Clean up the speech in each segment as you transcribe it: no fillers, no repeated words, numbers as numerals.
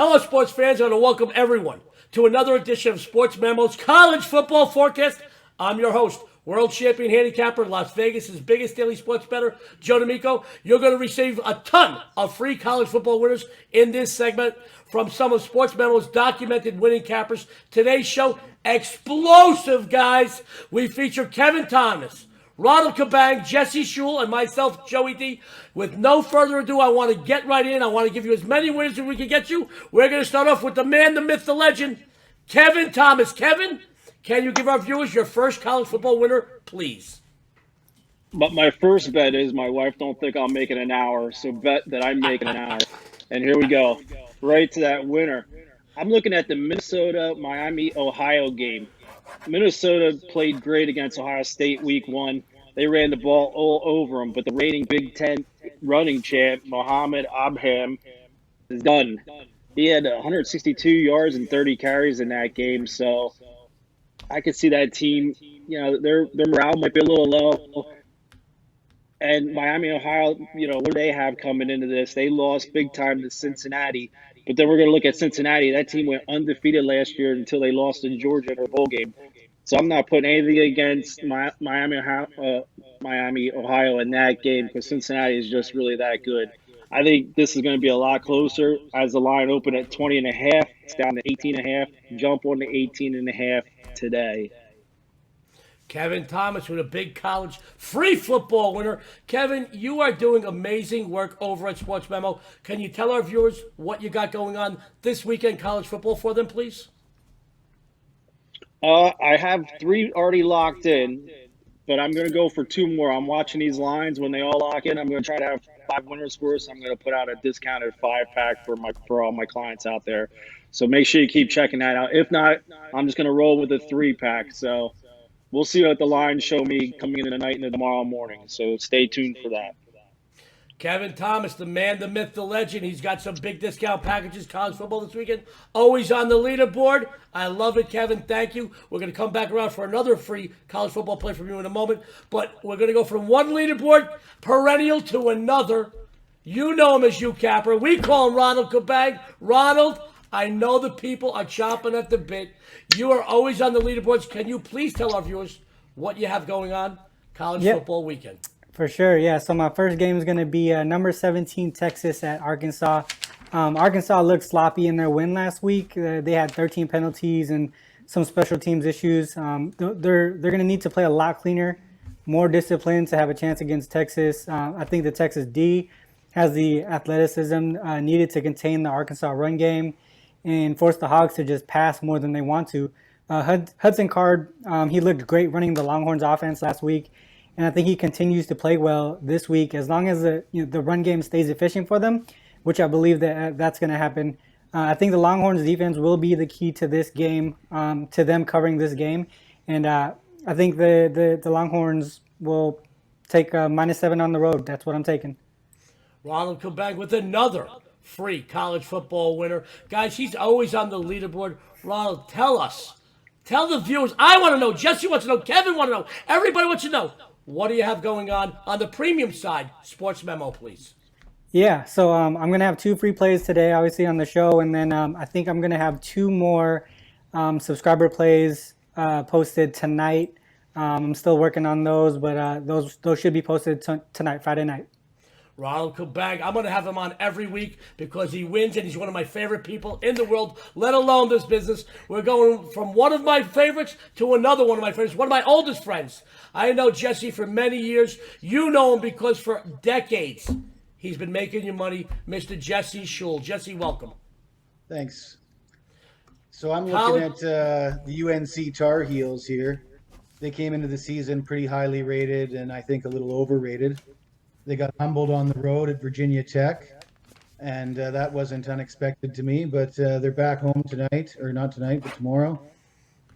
Hello, sports fans. I want to welcome everyone to another edition of Sports Memo's College Football Forecast. I'm your host, world champion handicapper, Las Vegas' biggest daily sports bettor, Joe D'Amico. You're going to receive a ton of free college football winners in this segment from some of Sports Memo's documented winning cappers. Today's show, explosive, guys. We feature Kevin Thomas, Ronald Cabang, Jesse Schule, and myself, Joey D. With no further ado, I want to get right in. I want to give you as many winners as we can get you. We're going to start off with the man, the myth, the legend, Kevin Thomas. Kevin, can you give our viewers your first college football winner, please? But my first bet is my wife don't think I'll make it an hour, so bet that I'm making an hour. And here we go, right to that winner. I'm looking at the Minnesota-Miami-Ohio game. Minnesota played great against Ohio State week 1. They ran the ball all over them, but the reigning Big Ten running champ, Mohamed Abham, is done. He had 162 yards and 30 carries in that game, so I could see that team, their morale might be a little low. And Miami, Ohio, what do they have coming into this? They lost big time to Cincinnati. But then we're going to look at Cincinnati. That team went undefeated last year until they lost in Georgia in their bowl game. So I'm not putting anything against Miami, Ohio in that game because Cincinnati is just really that good. I think this is going to be a lot closer as the line opened at 20.5. It's down to 18.5. Jump on to 18.5 today. Kevin Thomas with a big college free football winner. Kevin, you are doing amazing work over at Sports Memo. Can you tell our viewers what you got going on this weekend college football for them, please? I have 3 already locked in, but I'm going to go for 2 more. I'm watching these lines. When they all lock in, I'm going to try to have 5 winners for us. I'm going to put out a discounted 5-pack for all my clients out there. So make sure you keep checking that out. If not, I'm just going to roll with a 3-pack. So we'll see what the lines show me coming in tonight and tomorrow morning. So stay tuned for that. Kevin Thomas, the man, the myth, the legend. He's got some big discount packages, college football this weekend. Always on the leaderboard. I love it, Kevin. Thank you. We're going to come back around for another free college football play from you in a moment. But we're going to go from one leaderboard perennial to another. You know him as you, Capper. We call him Ronald Cabang. Ronald, I know the people are chomping at the bit. You are always on the leaderboards. Can you please tell our viewers what you have going on college football weekend? For sure, yeah. So my first game is going to be number 17 Texas at Arkansas. Arkansas looked sloppy in their win last week. They had 13 penalties and some special teams issues. They're going to need to play a lot cleaner, more disciplined to have a chance against Texas. I think the Texas D has the athleticism needed to contain the Arkansas run game and force the Hogs to just pass more than they want to. Hudson Card, he looked great running the Longhorns offense last week. And I think he continues to play well this week as long as the run game stays efficient for them, which I believe that's going to happen. I think the Longhorns defense will be the key to this game, to them covering this game. And I think the Longhorns will take -7 on the road. That's what I'm taking. Ronald come back with another free college football winner. Guys, he's always on the leaderboard. Ronald, tell the viewers. I want to know. Jesse wants to know. Kevin wants to know. Everybody wants to know. What do you have going on the premium side? Sports Memo, please. Yeah, so I'm going to have 2 free plays today, obviously, on the show. And then I think I'm going to have 2 more subscriber plays posted tonight. I'm still working on those, but those should be posted tonight, Friday night. Ronald Cabang, I'm going to have him on every week because he wins and he's one of my favorite people in the world, let alone this business. We're going from one of my favorites to another one of my favorites, one of my oldest friends. I know Jesse for many years. You know him because for decades he's been making you money, Mr. Jesse Schule. Jesse, welcome. Thanks. So I'm looking at the UNC Tar Heels here. They came into the season pretty highly rated and I think a little overrated. They got humbled on the road at Virginia Tech, and that wasn't unexpected to me. But they're back home tonight, or not tonight, but tomorrow,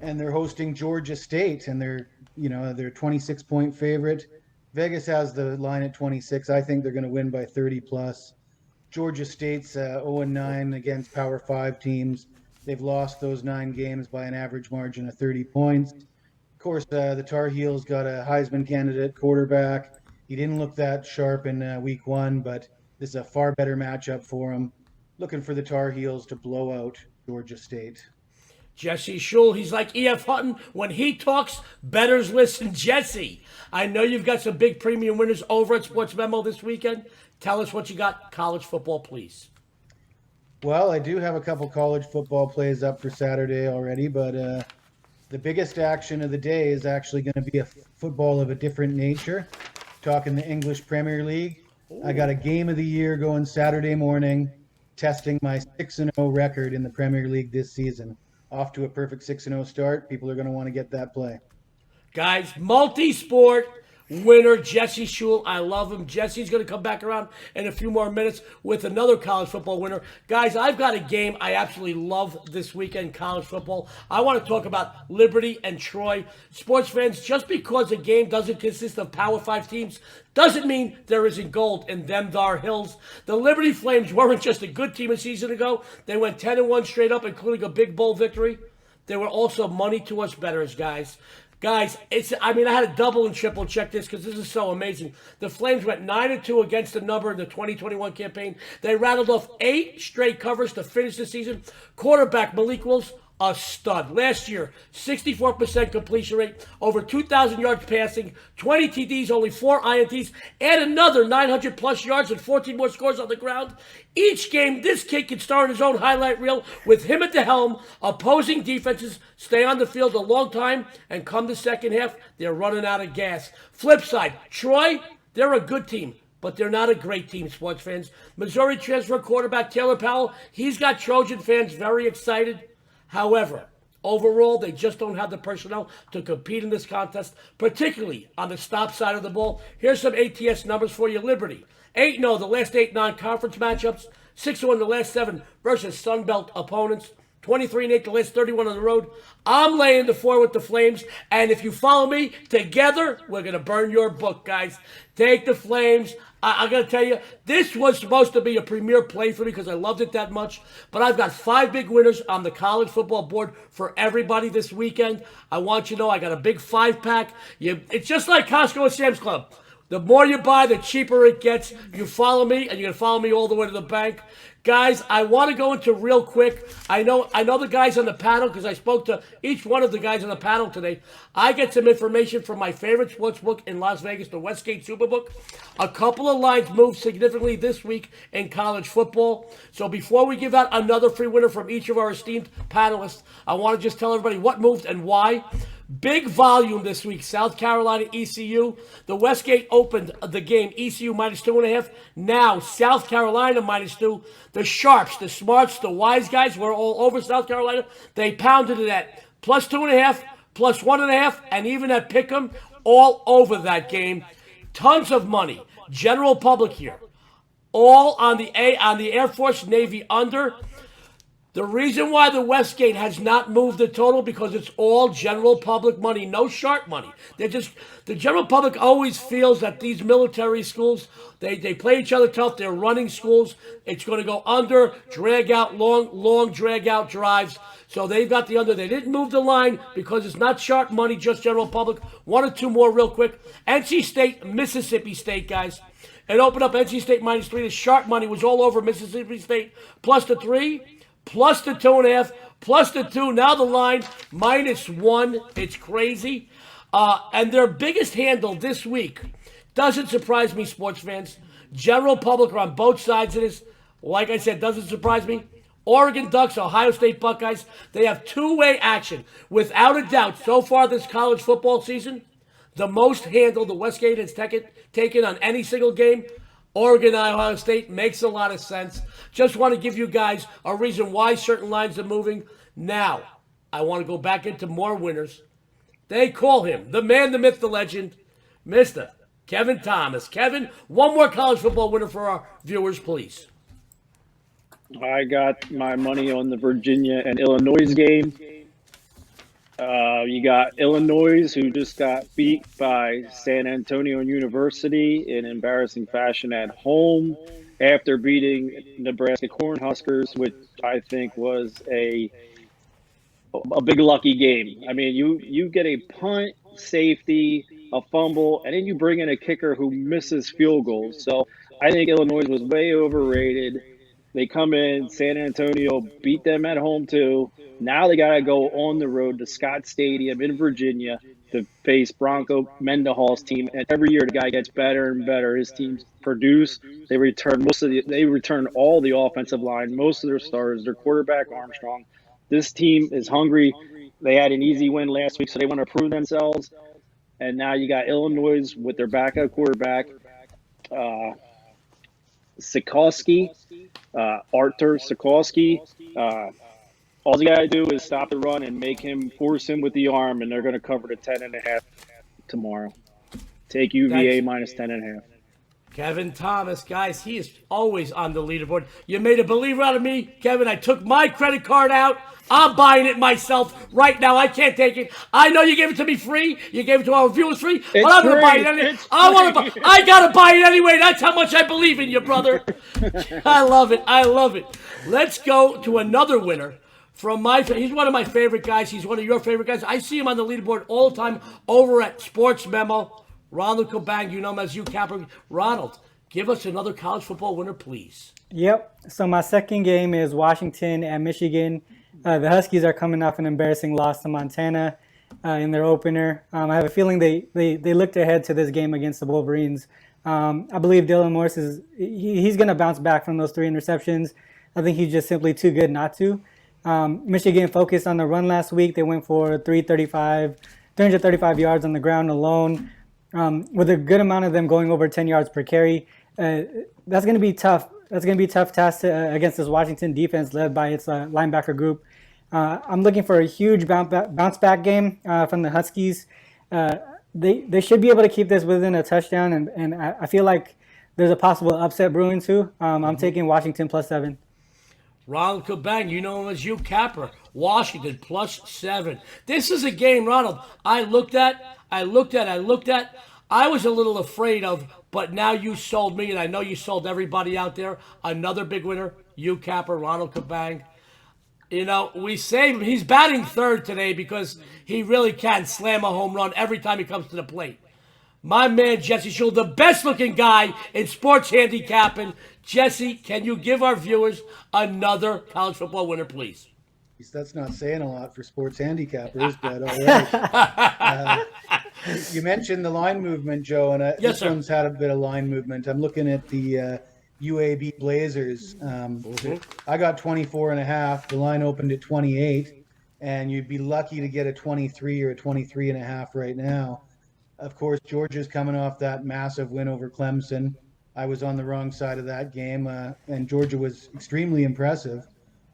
and they're hosting Georgia State, and they're 26-point favorite. Vegas has the line at 26. I think they're going to win by 30 plus. Georgia State's 0-9 against Power 5 teams. They've lost those 9 games by an average margin of 30 points. Of course, the Tar Heels got a Heisman candidate quarterback. He didn't look that sharp in week 1, but this is a far better matchup for him. looking for the Tar Heels to blow out Georgia State. Jesse Schule, he's like E.F. Hutton. When he talks, bettors listen. Jesse, I know you've got some big premium winners over at Sports Memo this weekend. Tell us what you got. College football, please. Well, I do have a couple college football plays up for Saturday already, but the biggest action of the day is actually going to be a football of a different nature. Talking the English Premier League. I got a game of the year going Saturday morning, testing my 6-0 record in the Premier League this season. Off to a perfect 6-0 start. People are going to want to get that play. Guys, multi-sport winner Jesse Schule. I love him. Jesse's going to come back around in a few more minutes with another college football winner. Guys, I've got a game I absolutely love this weekend, college football. I want to talk about Liberty and Troy. Sports fans, just because a game doesn't consist of Power 5 teams doesn't mean there isn't gold in them thar hills. The Liberty Flames weren't just a good team a season ago. They went 10-1 straight up, including a big bowl victory. They were also money to us bettors, guys. Guys, I had to double and triple check this because this is so amazing. The Flames went 9-2 against the number in the 2021 campaign. They rattled off 8 straight covers to finish the season. Quarterback Malik Willis, a stud. Last year, 64% completion rate, over 2,000 yards passing, 20 TDs, only 4 INTs, and another 900-plus yards and 14 more scores on the ground. Each game, this kid can star in his own highlight reel with him at the helm. Opposing defenses stay on the field a long time, and come the second half, they're running out of gas. Flip side, Troy, they're a good team, but they're not a great team, sports fans. Missouri transfer quarterback Taylor Powell, he's got Trojan fans very excited. However, overall, they just don't have the personnel to compete in this contest, particularly on the stop side of the ball. Here's some ATS numbers for you. Liberty, 8-0 the last 8 non-conference matchups, 6-1 the last 7 versus Sun Belt opponents, 23-8 the last 31 on the road. I'm laying the 4 with the Flames, and if you follow me, together, we're going to burn your book, guys. Take the Flames. I'm going to tell you, this was supposed to be a premier play for me because I loved it that much. But I've got 5 big winners on the college football board for everybody this weekend. I want you to know I got a big 5-pack. It's just like Costco and Sam's Club. The more you buy, the cheaper it gets. You follow me, and you're going to follow me all the way to the bank. Guys, I want to go into real quick. I know the guys on the panel because I spoke to each one of the guys on the panel today. I get some information from my favorite sports book in Las Vegas, the Westgate Superbook. A couple of lines moved significantly this week in college football. So before we give out another free winner from each of our esteemed panelists, I want to just tell everybody what moved and why. Big volume this week. South Carolina, ECU. The Westgate opened the game. ECU minus 2.5. Now South Carolina minus 2. The sharps, the smarts, the wise guys were all over South Carolina. They pounded it at plus 2.5, plus 1.5, and even at Pick'em, all over that game. Tons of money. General public here. All on the Air Force Navy under. The reason why the Westgate has not moved the total because it's all general public money, no sharp money. The general public always feels that these military schools, they play each other tough. They're running schools. It's going to go under, drag out, long drag out drives. So they've got the under. They didn't move the line because it's not sharp money, just general public. 1 or 2 more real quick. NC State, Mississippi State, guys. It opened up NC State minus 3. The sharp money was all over Mississippi State. Plus the 3. Plus the 2.5, plus the 2. Now the line minus 1. It's crazy. And their biggest handle this week doesn't surprise me, sports fans. General public are on both sides of this. Like I said, doesn't surprise me. Oregon Ducks, Ohio State Buckeyes. They have 2-way action. Without a doubt, so far this college football season, the most handle the Westgate has taken on any single game. Oregon, Ohio State makes a lot of sense. Just want to give you guys a reason why certain lines are moving. Now, I want to go back into more winners. They call him the man, the myth, the legend, Mr. Kevin Thomas. Kevin, one more college football winner for our viewers, please. I got my money on the Virginia and Illinois game. You got Illinois, who just got beat by San Antonio University in embarrassing fashion at home after beating Nebraska Cornhuskers, which I think was a big lucky game. I mean, you get a punt, safety, a fumble, and then you bring in a kicker who misses field goals. So I think Illinois was way overrated. They come in, San Antonio beat them at home too. Now they got to go on the road to Scott Stadium in Virginia to face Bronco Mendenhall's team. And every year the guy gets better and better. His teams produce. They return all the offensive line, most of their stars, their quarterback Armstrong. This team is hungry. They had an easy win last week, so they want to prove themselves. And now you got Illinois with their backup quarterback, Sikorsky, Arthur Sikorsky. All you got to do is stop the run and force him with the arm, and they're going to cover the 10.5 tomorrow. Take UVA minus 10.5. Kevin Thomas, guys, he is always on the leaderboard. You made a believer out of me, Kevin. I took my credit card out. I'm buying it myself right now. I can't take it. I know you gave it to me free. You gave it to our viewers free, but I'm going to buy it anyway. I got to buy it anyway. That's how much I believe in you, brother. I love it. I love it. Let's go to another winner. He's one of my favorite guys. He's one of your favorite guys. I see him on the leaderboard all the time over at Sportsmemo. Ronald Cabang, you know him as Capper. Ronald, give us another college football winner, please. Yep. So my second game is Washington at Michigan. The Huskies are coming off an embarrassing loss to Montana in their opener. I have a feeling they looked ahead to this game against the Wolverines. I believe Dylan Morris he's going to bounce back from those 3 interceptions. I think he's just simply too good not to. Michigan focused on the run last week. They went for 335 yards on the ground alone. With a good amount of them going over 10 yards per carry. That's going to be tough. That's going to be a tough task against this Washington defense led by its linebacker group. I'm looking for a huge bounce back game from the Huskies. They should be able to keep this within a touchdown, and I feel like there's a possible upset brewing too. I'm taking Washington +7. Ronald Cabang, you know him as Capper. Washington +7. This is a game, Ronald, I looked at. I was a little afraid of, but now you sold me, and I know you sold everybody out there. Another big winner, Capper, Ronald Cabang. You know, we saved him. He's batting third today because he really can slam a home run every time he comes to the plate. My man, Jesse Schule, the best-looking guy in sports handicapping. Jesse, can you give our viewers another college football winner, please? That's not saying a lot for sports handicappers, but all right. You mentioned the line movement, Joe, and this one's had a bit of line movement. I'm looking at the UAB Blazers. I got 24.5. The line opened at 28, and you'd be lucky to get a 23 or a 23.5 right now. Of course, Georgia's coming off that massive win over Clemson. I was on the wrong side of that game, and Georgia was extremely impressive.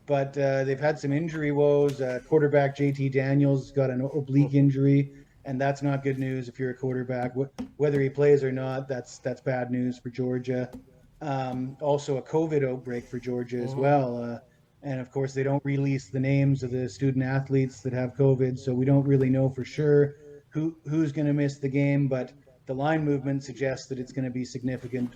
But they've had some injury woes. Quarterback JT Daniels got an oblique injury, and that's not good news if you're a quarterback. Whether he plays or not, that's bad news for Georgia. Also a COVID outbreak for Georgia as well. And, of course, they don't release the names of the student athletes that have COVID, so we don't really know for sure who's going to miss the game. But the line movement suggests that it's going to be significant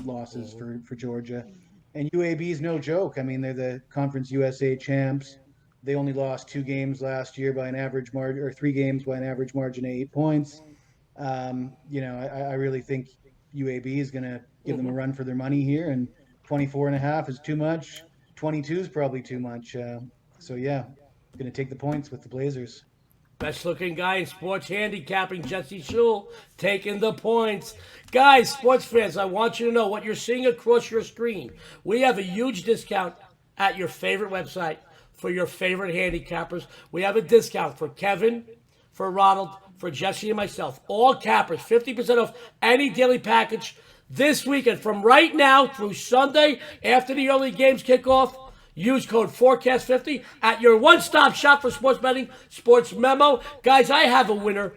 losses for Georgia. And UAB is no joke. I mean, they're the Conference USA champs. They only lost 2 games last year by an average margin, or 3 games by an average margin of 8 points. I really think UAB is going to give them a run for their money here, and 24.5 is too much. 22 is probably too much. So yeah, going to take the points with the Blazers. Best looking guy in sports handicapping, Jesse Schule, taking the points. Guys, sports fans, I want you to know what you're seeing across your screen. We have a huge discount at your favorite website for your favorite handicappers. We have a discount for Kevin, for Ronald, for Jesse and myself. All cappers, 50% off any daily package this weekend from right now through Sunday after the early games kick off. Use code FORECAST50 at your one-stop shop for sports betting, Sportsmemo. Guys, I have a winner,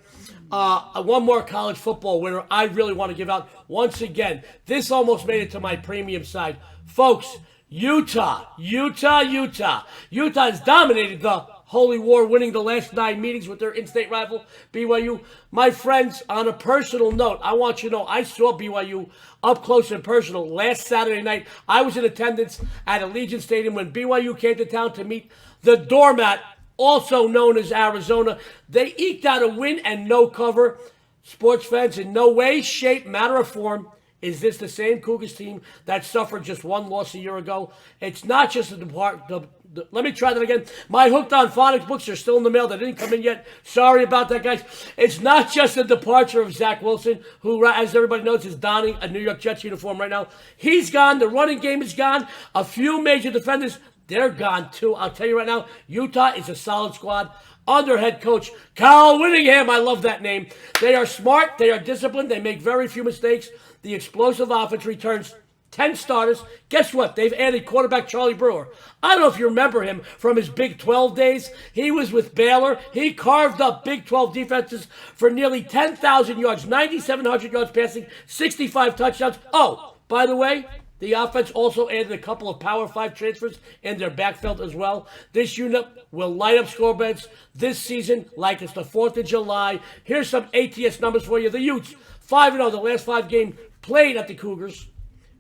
one more college football winner I really want to give out. Once again, this almost made it to my premium side. Folks, Utah has dominated the Holy War, winning the last 9 meetings with their in-state rival, BYU. My friends, on a personal note, I want you to know I saw BYU up close and personal last Saturday night. I was in attendance at Allegiant Stadium when BYU came to town to meet the doormat, also known as Arizona. They eked out a win and no cover. Sports fans, in no way, shape, matter, or form Is this the same Cougars team that suffered just one loss a year ago? It's not just let me try that again. My Hooked on Phonics books are still in the mail. They didn't come in yet. Sorry about that, guys. It's not just the departure of Zach Wilson, who, as everybody knows, is donning a New York Jets uniform right now. He's gone. The running game is gone. A few major defenders, they're gone too. I'll tell you right now, Utah is a solid squad. Under head coach Kyle Whittingham, I love that name. They are smart. They are disciplined. They make very few mistakes. The explosive offense returns 10 starters. Guess what? They've added quarterback Charlie Brewer. I don't know if you remember him from his Big 12 days. He was with Baylor. He carved up Big 12 defenses for nearly 10,000 yards, 9,700 yards passing, 65 touchdowns. Oh, by the way, the offense also added a couple of Power 5 transfers in their backfield as well. This unit will light up scoreboards this season like it's the 4th of July. Here's some ATS numbers for you. The Utes, 5-0, the last 5 games played at the Cougars.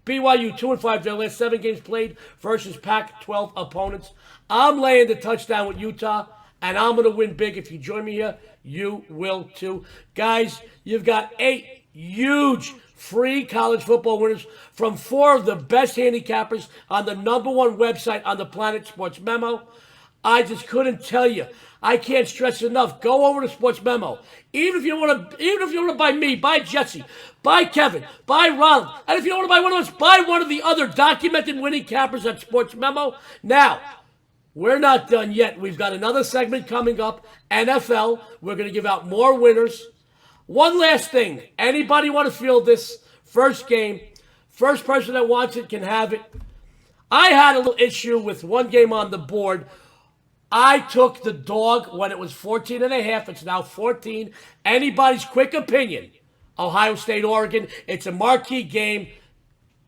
BYU 2-5, their last 7 games played versus Pac-12 opponents. I'm laying the touchdown with Utah, and I'm going to win big. If you join me here, you will too. Guys, you've got 8 huge free college football winners from 4 of the best handicappers on the #1 website on the planet, Sportsmemo. I just couldn't tell you. I can't stress enough. Go over to Sportsmemo. Even if you want to buy me, buy Jesse, buy Kevin, buy Ronald, and if you don't want to buy one of us, buy one of the other documented winning cappers at Sportsmemo. Now, we're not done yet. We've got another segment coming up. NFL. We're going to give out more winners. One last thing. Anybody want to field this first game? First person that wants it can have it. I had a little issue with one game on the board. I took the dog when it was 14.5. It's now 14. Anybody's quick opinion. Ohio State, Oregon. It's a marquee game.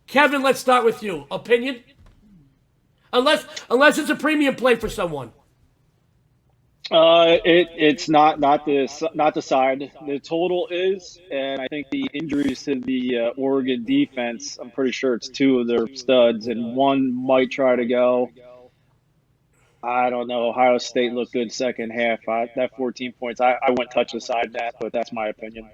Kevin, let's start with you. Opinion? Unless it's a premium play for someone. It's not the side. The total is, and I think the injuries to the Oregon defense, I'm pretty sure it's 2 of their studs, and one might try to go. I don't know. Ohio State looked good second half. That 14 points, I wouldn't touch the side net, but that's my opinion.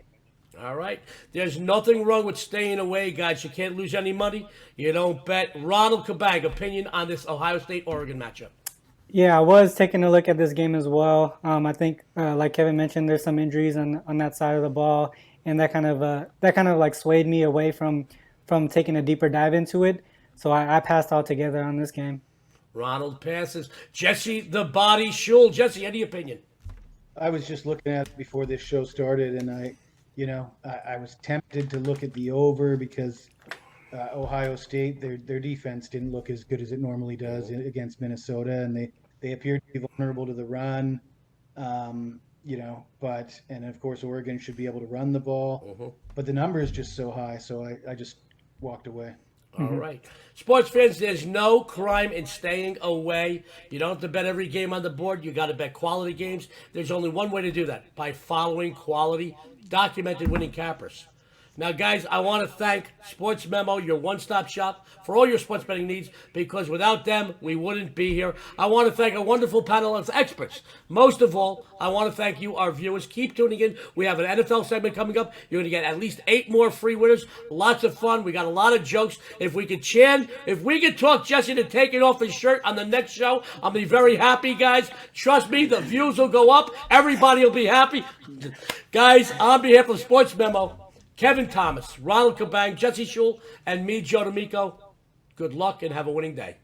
All right. There's nothing wrong with staying away, guys. You can't lose any money. You don't bet. Ronald Cabang, opinion on this Ohio State-Oregon matchup. Yeah, I was taking a look at this game as well. I think, like Kevin mentioned, there's some injuries on that side of the ball, and that kind of like swayed me away from taking a deeper dive into it. So I passed altogether on this game. Ronald passes. Jesse the Body Schule. Jesse, any opinion? I was just looking at it before this show started, and I was tempted to look at the over because Ohio State, their defense didn't look as good as it normally does against Minnesota, and they appeared to be vulnerable to the run. But of course Oregon should be able to run the ball, but the number is just so high, so I just walked away. All right. Sports fans, there's no crime in staying away. You don't have to bet every game on the board. You got to bet quality games. There's only one way to do that, by following quality, documented winning cappers. Now, guys, I want to thank Sportsmemo, your one-stop shop for all your sports betting needs, because without them, we wouldn't be here. I want to thank a wonderful panel of experts. Most of all, I want to thank you, our viewers. Keep tuning in. We have an NFL segment coming up. You're going to get at least 8 more free winners. Lots of fun. We got a lot of jokes. If we could talk Jesse into taking off his shirt on the next show, I'll be very happy, guys. Trust me, the views will go up. Everybody will be happy. Guys, on behalf of Sportsmemo, Kevin Thomas, Ronald Cabang, Jesse Schule, and me, Joe D'Amico, good luck and have a winning day.